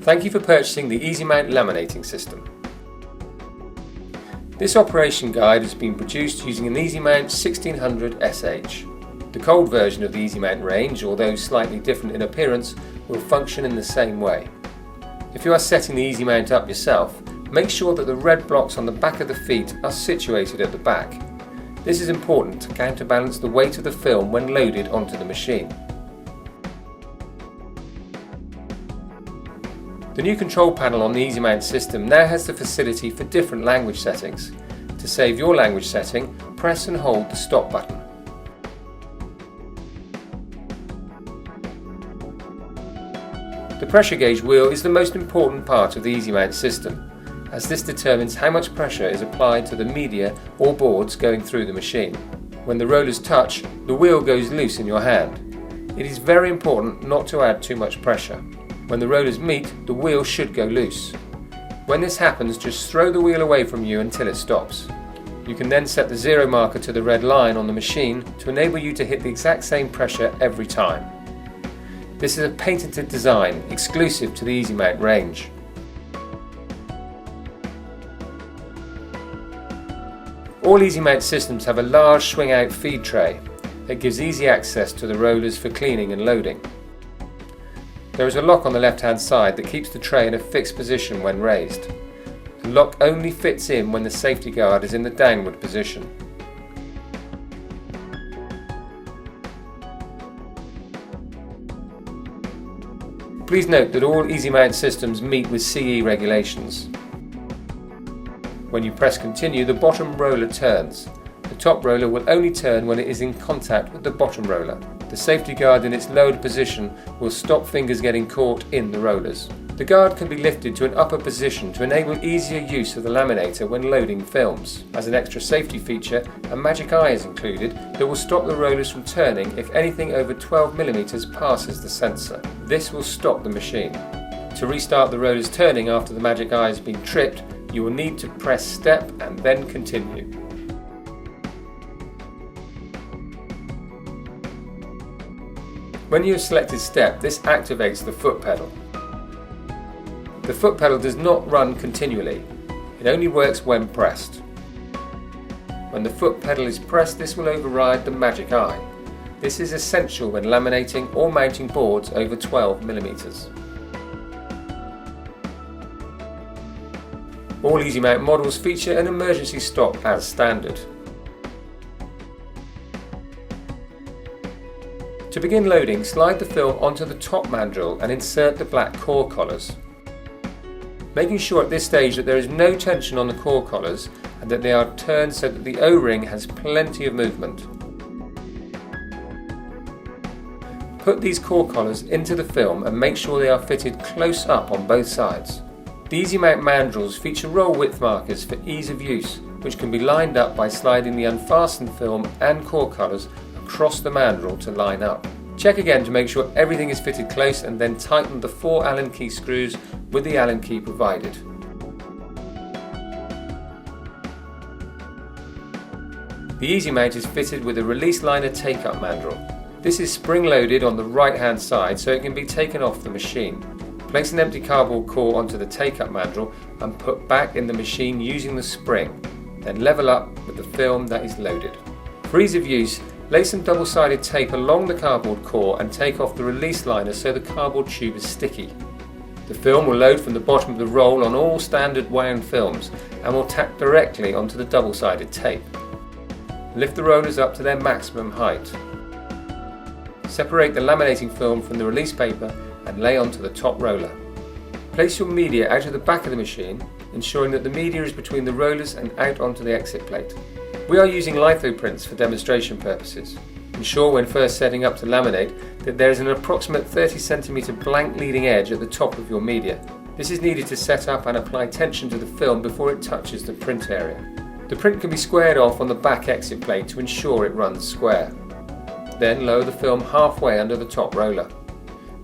Thank you for purchasing the Easymount laminating system. This operation guide has been produced using an Easymount 1600 SH. The cold version of the Easymount range, although slightly different in appearance, will function in the same way. If you are setting the Easymount up yourself, make sure that the red blocks on the back of the feet are situated at the back. This is important to counterbalance the weight of the film when loaded onto the machine. The new control panel on the Easymount system now has the facility for different language settings. To save your language setting, press and hold the stop button. The pressure gauge wheel is the most important part of the Easymount system, as this determines how much pressure is applied to the media or boards going through the machine. When the rollers touch, the wheel goes loose in your hand. It is very important not to add too much pressure. When the rollers meet, the wheel should go loose. When this happens, just throw the wheel away from you until it stops. You can then set the zero marker to the red line on the machine to enable you to hit the exact same pressure every time. This is a patented design exclusive to the Easymount range. All Easymount systems have a large swing-out feed tray that gives easy access to the rollers for cleaning and loading. There is a lock on the left-hand side that keeps the tray in a fixed position when raised. The lock only fits in when the safety guard is in the downward position. Please note that all Easymount systems meet with CE regulations. When you press continue, the bottom roller turns. The top roller will only turn when it is in contact with the bottom roller. The safety guard in its lowered position will stop fingers getting caught in the rollers. The guard can be lifted to an upper position to enable easier use of the laminator when loading films. As an extra safety feature, a magic eye is included that will stop the rollers from turning if anything over 12mm passes the sensor. This will stop the machine. To restart the rollers turning after the magic eye has been tripped, you will need to press step and then continue. When you have selected step, this activates the foot pedal. The foot pedal does not run continually. It only works when pressed. When the foot pedal is pressed, this will override the magic eye. This is essential when laminating or mounting boards over 12mm. All Easymount models feature an emergency stop as standard. To begin loading, slide the film onto the top mandrel and insert the black core collars. Making sure at this stage that there is no tension on the core collars and that they are turned so that the O-ring has plenty of movement. Put these core collars into the film and make sure they are fitted close up on both sides. The Easymount mandrels feature roll width markers for ease of use, which can be lined up by sliding the unfastened film and core collars across the mandrel to line up. Check again to make sure everything is fitted close and then tighten the 4 Allen key screws with the Allen key provided. The Easymount is fitted with a release liner take-up mandrel. This is spring-loaded on the right-hand side so it can be taken off the machine. Place an empty cardboard core onto the take-up mandrel and put back in the machine using the spring. Then level up with the film that is loaded. For ease of use, lay some double-sided tape along the cardboard core and take off the release liner so the cardboard tube is sticky. The film will load from the bottom of the roll on all standard wound films and will tack directly onto the double-sided tape. Lift the rollers up to their maximum height. Separate the laminating film from the release paper and lay onto the top roller. Place your media out of the back of the machine, ensuring that the media is between the rollers and out onto the exit plate. We are using litho prints for demonstration purposes. Ensure when first setting up to laminate that there is an approximate 30cm blank leading edge at the top of your media. This is needed to set up and apply tension to the film before it touches the print area. The print can be squared off on the back exit plate to ensure it runs square. Then lower the film halfway under the top roller.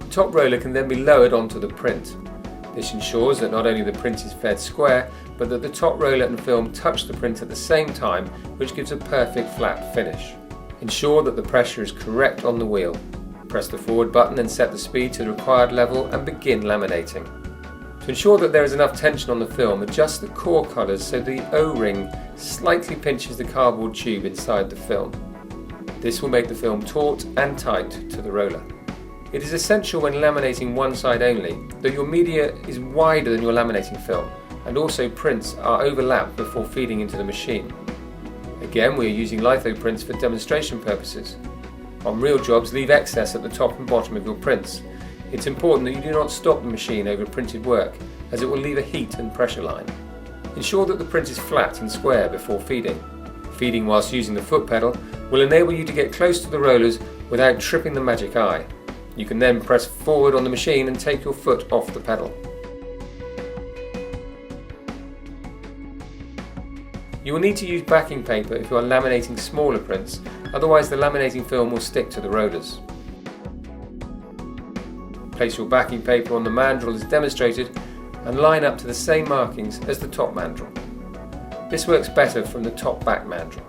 The top roller can then be lowered onto the print. This ensures that not only the print is fed square, but that the top roller and film touch the print at the same time, which gives a perfect flat finish. Ensure that the pressure is correct on the wheel. Press the forward button and set the speed to the required level and begin laminating. To ensure that there is enough tension on the film, adjust the core colours so the O-ring slightly pinches the cardboard tube inside the film. This will make the film taut and tight to the roller. It is essential when laminating one side only that your media is wider than your laminating film, and also prints are overlapped before feeding into the machine. Again, we are using litho prints for demonstration purposes. On real jobs, leave excess at the top and bottom of your prints. It's important that you do not stop the machine over printed work, as it will leave a heat and pressure line. Ensure that the print is flat and square before feeding. Feeding whilst using the foot pedal will enable you to get close to the rollers without tripping the magic eye. You can then press forward on the machine and take your foot off the pedal. You will need to use backing paper if you are laminating smaller prints, otherwise the laminating film will stick to the rollers. Place your backing paper on the mandrel as demonstrated and line up to the same markings as the top mandrel. This works better from the top-back mandrel.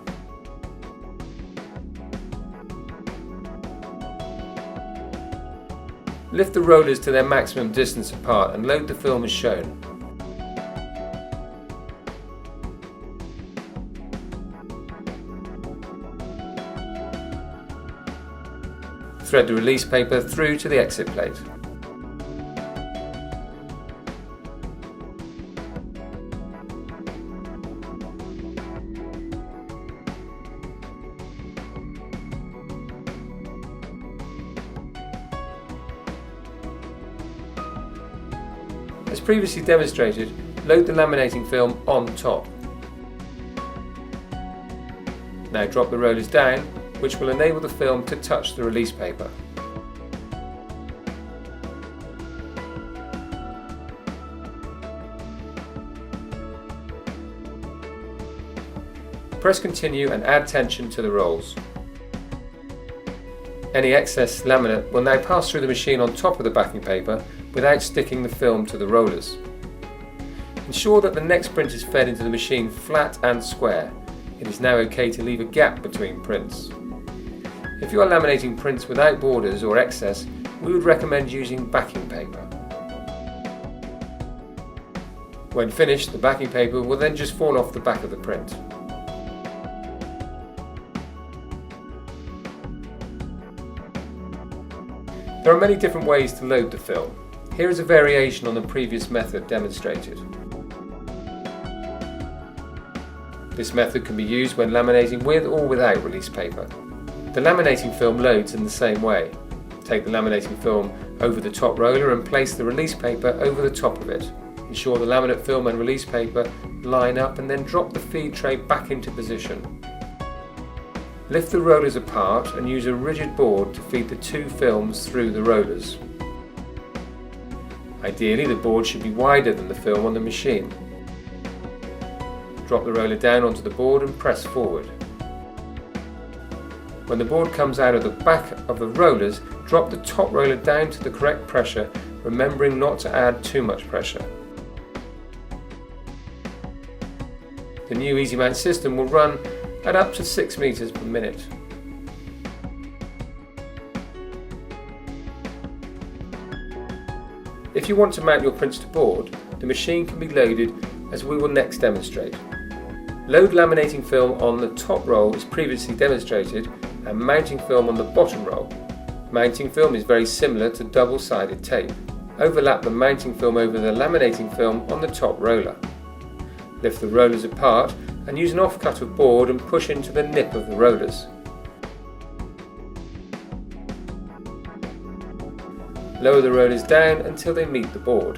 Lift the rollers to their maximum distance apart and load the film as shown. Thread the release paper through to the exit plate. As previously demonstrated, load the laminating film on top. Now drop the rollers down, which will enable the film to touch the release paper. Press continue and add tension to the rolls. Any excess laminate will now pass through the machine on top of the backing paper without sticking the film to the rollers. Ensure that the next print is fed into the machine flat and square. It is now okay to leave a gap between prints. If you are laminating prints without borders or excess, we would recommend using backing paper. When finished, the backing paper will then just fall off the back of the print. There are many different ways to load the film. Here is a variation on the previous method demonstrated. This method can be used when laminating with or without release paper. The laminating film loads in the same way. Take the laminating film over the top roller and place the release paper over the top of it. Ensure the laminate film and release paper line up and then drop the feed tray back into position. Lift the rollers apart and use a rigid board to feed the two films through the rollers. Ideally, the board should be wider than the film on the machine. Drop the roller down onto the board and press forward. When the board comes out of the back of the rollers, drop the top roller down to the correct pressure, remembering not to add too much pressure. The new Easymount system will run at up to 6 meters per minute. If you want to mount your prints to board, the machine can be loaded as we will next demonstrate. Load laminating film on the top roll as previously demonstrated and mounting film on the bottom roll. Mounting film is very similar to double-sided tape. Overlap the mounting film over the laminating film on the top roller. Lift the rollers apart and use an offcut of board and push into the nip of the rollers. Lower the rollers down until they meet the board.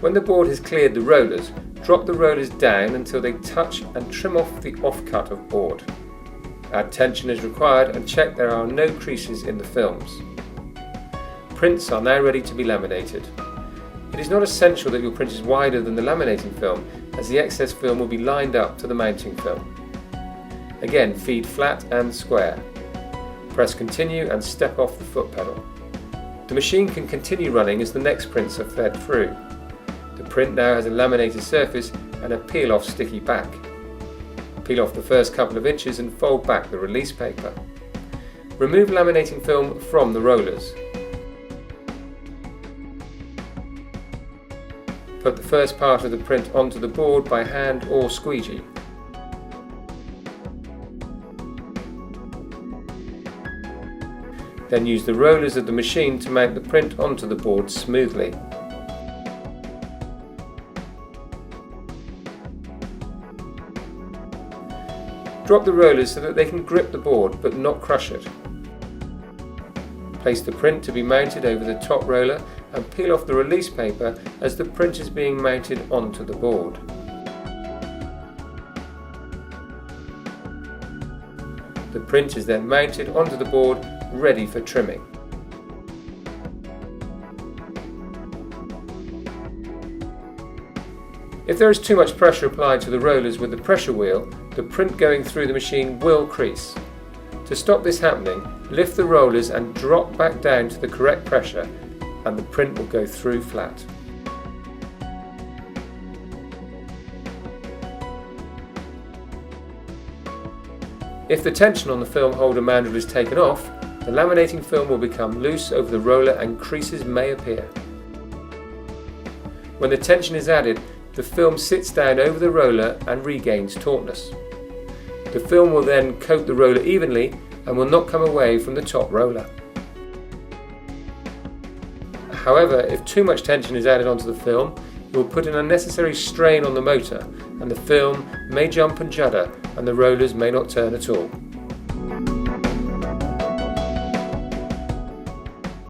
When the board has cleared the rollers, drop the rollers down until they touch and trim off the offcut of board. Add tension as required and check there are no creases in the films. Prints are now ready to be laminated. It is not essential that your print is wider than the laminating film, as the excess film will be lined up to the mounting film. Again, feed flat and square. Press continue and step off the foot pedal. The machine can continue running as the next prints are fed through. The print now has a laminated surface and a peel-off sticky back. Peel off the first couple of inches and fold back the release paper. Remove laminating film from the rollers. Put the first part of the print onto the board by hand or squeegee. Then use the rollers of the machine to mount the print onto the board smoothly. Drop the rollers so that they can grip the board but not crush it. Place the print to be mounted over the top roller and peel off the release paper as the print is being mounted onto the board. The print is then mounted onto the board, ready for trimming. If there is too much pressure applied to the rollers with the pressure wheel, the print going through the machine will crease. To stop this happening, lift the rollers and drop back down to the correct pressure, and the print will go through flat. If the tension on the film holder mandrel is taken off, the laminating film will become loose over the roller and creases may appear. When the tension is added, the film sits down over the roller and regains tautness. The film will then coat the roller evenly and will not come away from the top roller. However, if too much tension is added onto the film, it will put an unnecessary strain on the motor, and the film may jump and judder and the rollers may not turn at all.